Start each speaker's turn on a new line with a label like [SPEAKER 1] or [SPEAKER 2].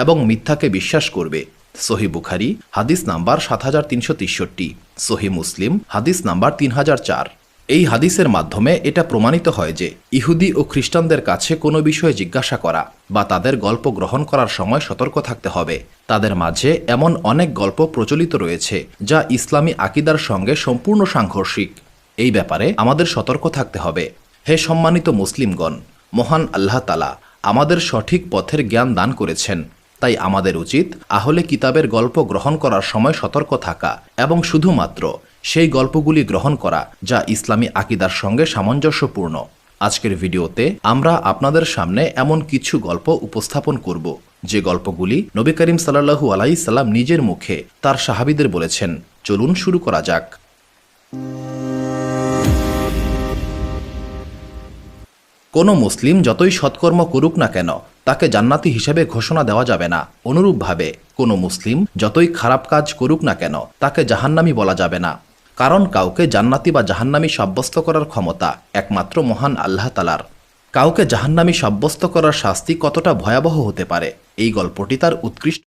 [SPEAKER 1] এবং মিথ্যাকে বিশ্বাস করবে। সহিহ বুখারী হাদিস নাম্বার ৭৩৬৩, সহিহ মুসলিম হাদিস নাম্বার ৩০০৪। এই হাদিসের মাধ্যমে এটা প্রমাণিত হয় যে ইহুদি ও খ্রিস্টানদের কাছে কোনো বিষয়ে জিজ্ঞাসা করা বা তাদের গল্প গ্রহণ করার সময় সতর্ক থাকতে হবে। তাদের মাঝে এমন অনেক গল্প প্রচলিত রয়েছে যা ইসলামী আকিদার সঙ্গে সম্পূর্ণ সাংঘর্ষিক। এই ব্যাপারে আমাদের সতর্ক থাকতে হবে। হে সম্মানিত মুসলিমগণ, মহান আল্লাহ তাআলা আমাদের সঠিক পথের জ্ঞান দান করেছেন, তাই আমাদের উচিত আহলে কিতাবের গল্প গ্রহণ করার সময় সতর্ক থাকা এবং শুধুমাত্র সেই গল্পগুলি গ্রহণ করা যা ইসলামী আকিদার সঙ্গে সামঞ্জস্যপূর্ণ। আজকের ভিডিওতে আমরা আপনাদের সামনে এমন কিছু গল্প উপস্থাপন করব যে গল্পগুলি নবী করিম সাল্লাল্লাহু আলাইহি সাল্লাম নিজের মুখে তার সাহাবীদের বলেছেন। চলুন শুরু করা যাক। কোনো মুসলিম যতই সৎকর্ম করুক না কেন তাকে জান্নাতি হিসেবে ঘোষণা দেওয়া যাবে না। অনুরূপভাবে কোনো মুসলিম যতই খারাপ কাজ করুক না কেন তাকে জাহান্নামী বলা যাবে না, কারণ কাউকে জান্নাতি বা জাহান্নামী সাব্যস্ত করার ক্ষমতা একমাত্র মহান আল্লাহ তাআলার। কাউকে জাহান্নামী সাব্যস্ত করার শাস্তি কতটা ভয়াবহ হতে পারে এই গল্পটি তার উৎকৃষ্ট